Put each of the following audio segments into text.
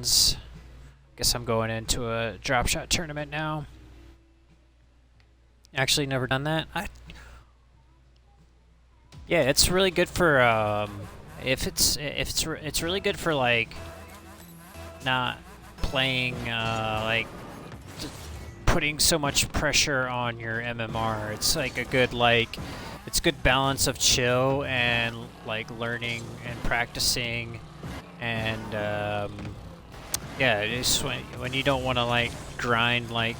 friends. Guess I'm going into a Dropshot tournament now. Actually, never done that. Yeah, it's really good for it's really good for like not playing like putting so much pressure on your MMR. It's like a good it's good balance of chill and like learning and practicing, and yeah, it's when you don't want to like grind, like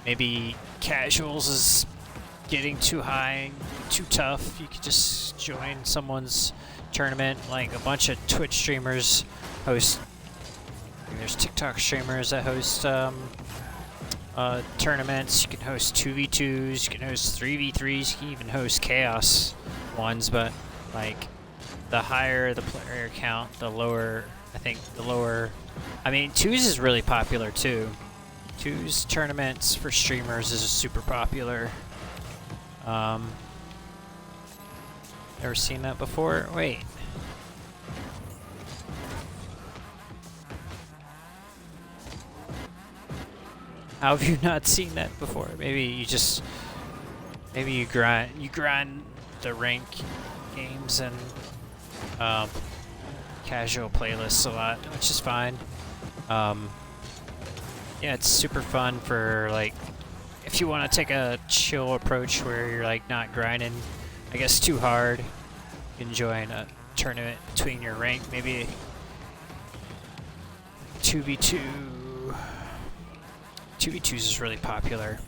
maybe casuals is getting too high, too tough. You could just join someone's tournament. Like a bunch of Twitch streamers host. There's TikTok streamers that host tournaments. You can host 2v2s, you can host 3v3s, you can even host chaos ones, but like the higher the player count, the lower, I mean, 2s is really popular too. 2s tournaments for streamers is super popular. Ever seen that before? Wait. How have you not seen that before? Maybe you grind the rank games and casual playlists a lot, which is fine. Yeah, it's super fun for like if you want to take a chill approach where you're like not grinding, I guess, too hard. You can join a tournament between your rank, maybe 2v2. 2v2s is really popular.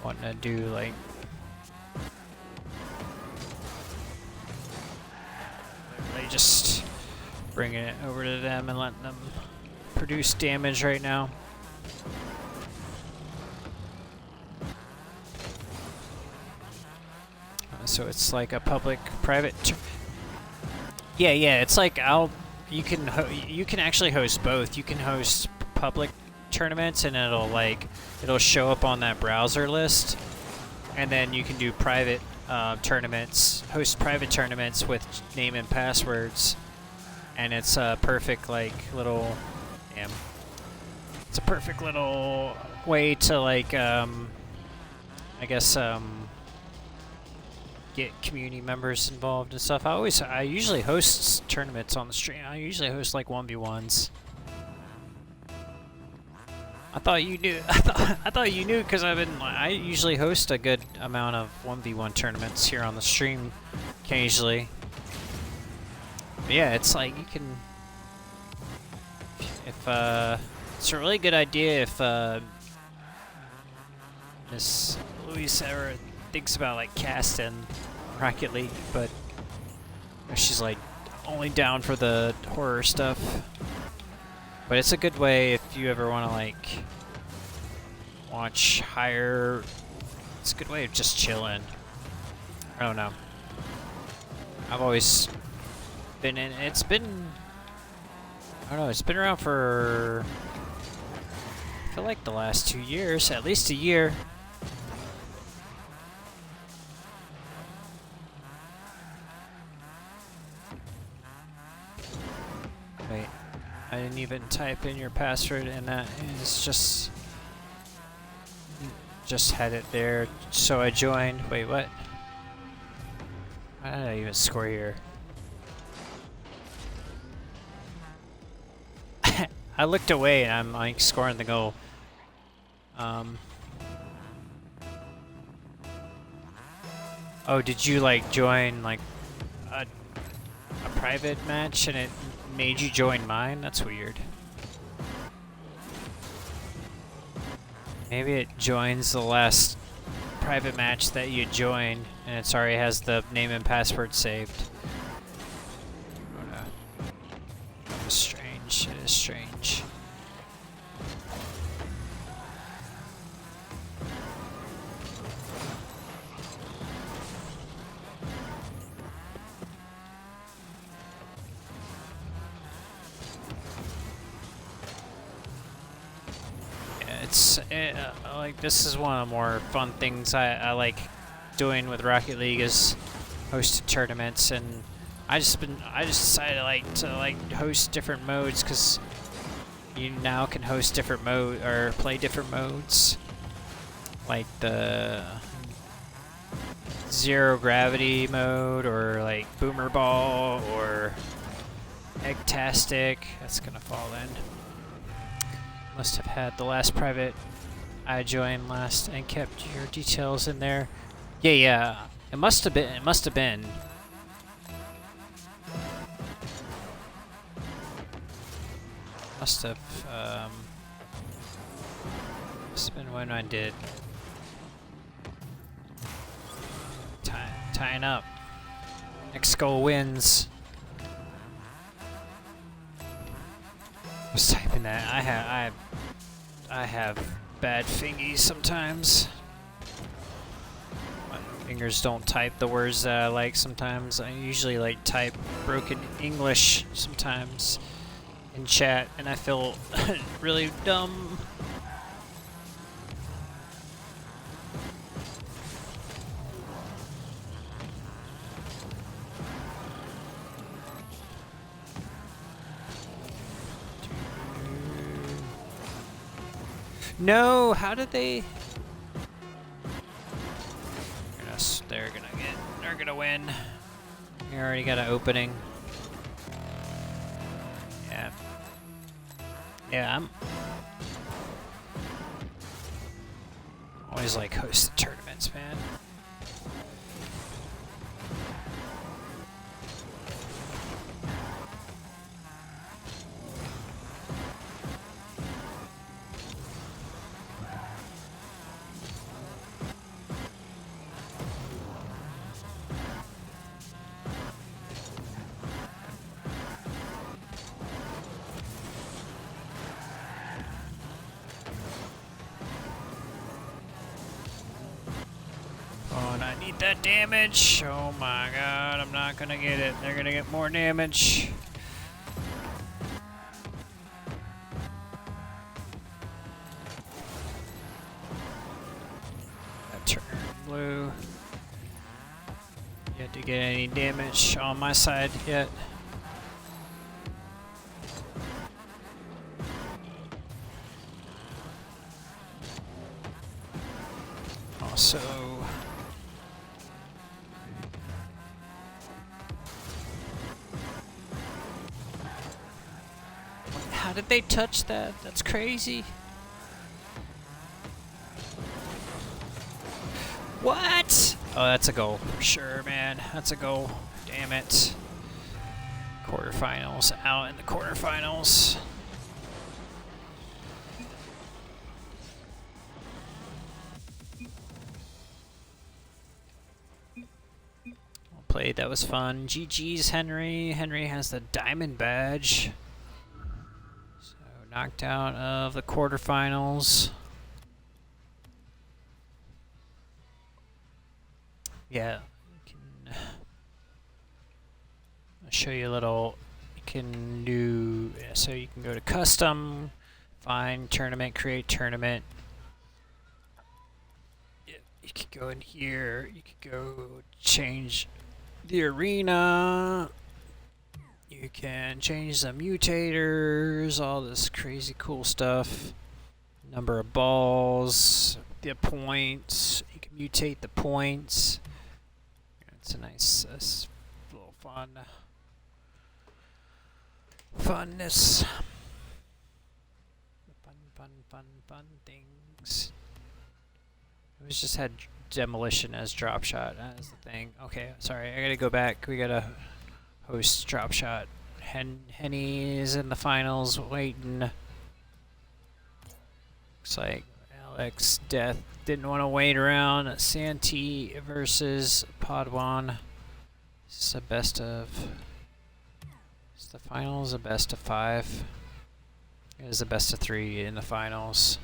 Wanting to do like really just bringing it over to them and letting them produce damage right now. So it's like a public-private. Yeah, it's like you can actually host both. You can host public tournaments and it'll show up on that browser list, and then you can do private tournaments, host private tournaments with name and passwords, and it's a perfect it's a perfect little way to like I guess get community members involved and stuff. I usually host tournaments on the stream. I usually host like 1v1s. I thought you knew. I thought you knew because I usually host a good amount of 1v1 tournaments here on the stream, occasionally. But yeah, it's like you can. If it's a really good idea if Miss Louise ever thinks about like casting Rocket League, but she's like only down for the horror stuff. But it's a good way if you ever want to like watch higher. It's a good way of just chilling. I don't know. I've always been in. It's been. I don't know. It's been around for. I feel like the last 2 years, at least a year. Wait. I didn't even type in your password, and that is just had it there. So I joined. Wait, what? How did I even score here? I looked away and I'm like scoring the goal. Oh, did you like join like a private match and it made you join mine? That's weird. Maybe it joins the last private match that you joined and it already has the name and password saved. Oh no. It's strange. It is strange. Like this is one of the more fun things I like doing with Rocket League is hosted tournaments and I just decided to host different modes because you now can host different mode or play different modes, like the zero gravity mode or like boomer ball or Eggtastic. That's gonna fall in. Must have had the last private I joined last and kept your details in there. Yeah. It must have been. Must have been when I did. Tying up. Next skull wins. I was typing that. I have bad fingies sometimes. My fingers don't type the words that I like sometimes. I usually like type broken English sometimes in chat, and I feel really dumb. No, how did they? They're gonna win. We already got an opening. Yeah, I'm always like hosting tournaments, man. That damage. Oh my god, I'm not gonna get it. They're gonna get more damage. That turned blue. Yet to get any damage on my side yet. Also, how did they touch that? That's crazy. What? Oh, that's a goal for sure, man. That's a goal. Damn it. Quarterfinals. Out in the quarterfinals. Well played. That was fun. GG's, Henry. Henry has the diamond badge. Knocked out of the quarterfinals. Yeah, I'll show you a little. You can do so. You can go to custom, find tournament, create tournament. You could go in here. You could go change the arena. You can change the mutators, all this crazy cool stuff. Number of balls, the points. You can mutate the points. It's a nice little funness. Fun things. It was just had demolition as Dropshot as the thing. Okay, sorry, I gotta go back. We gotta host Dropshot. Henny's in the finals waiting. Looks like Alex Death didn't want to wait around. Santee versus Padwan. This is a best of. Is the finals a best of 5? It is a best of 3 in the finals.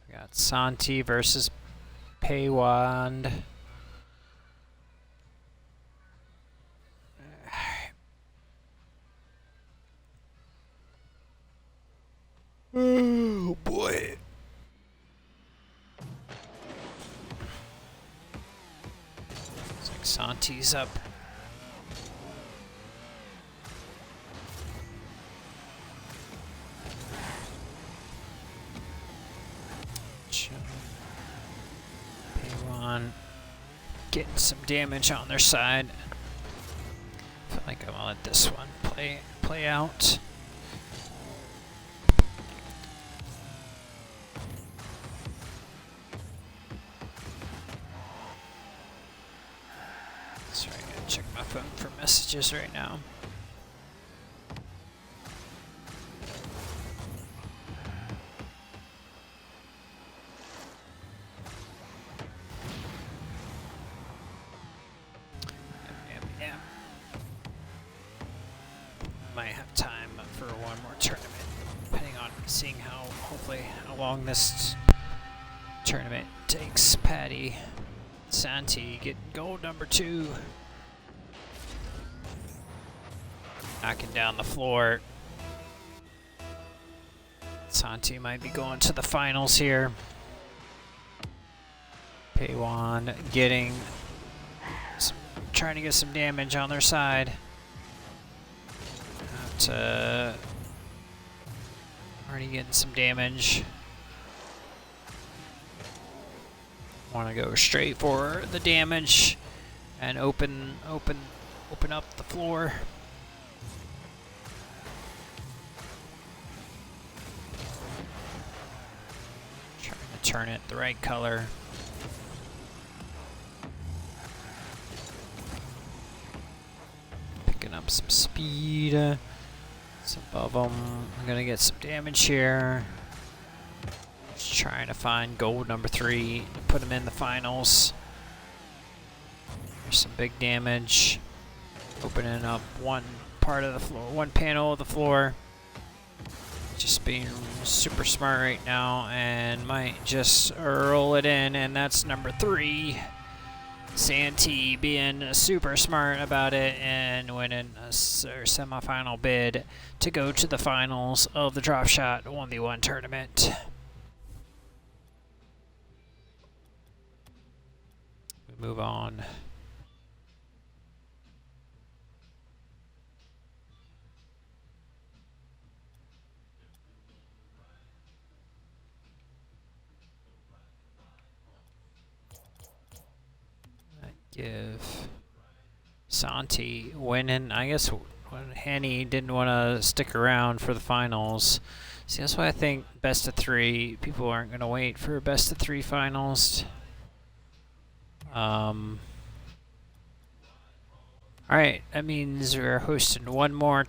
We got Santi versus Paywand. Oh boy. It's like Santi's up. P1 getting some damage on their side. I feel like I'm gonna let this one play out. Sorry, I gotta check my phone for messages right now. Might have time for one more tournament, depending on seeing hopefully how long this tournament takes. Patty Santi getting gold number 2. Knocking down the floor. Santi might be going to the finals here. Paywan trying to get some damage on their side. Already getting some damage. Want to go straight for the damage and open up the floor. Trying to turn it the right color. Picking up some speed. It's above them. I'm gonna get some damage here. Just trying to find gold number 3, put him in the finals. There's some big damage. Opening up one part of the floor, one panel of the floor. Just being super smart right now and might just roll it in, and that's number 3. Santi being super smart about it and winning a semifinal bid to go to the finals of the Dropshot 1v1 tournament. We move on. Give Santi winning. I guess when Henny didn't want to stick around for the finals. See, that's why I think best of 3. People aren't going to wait for best of 3 finals. Alright, that means we're hosting one more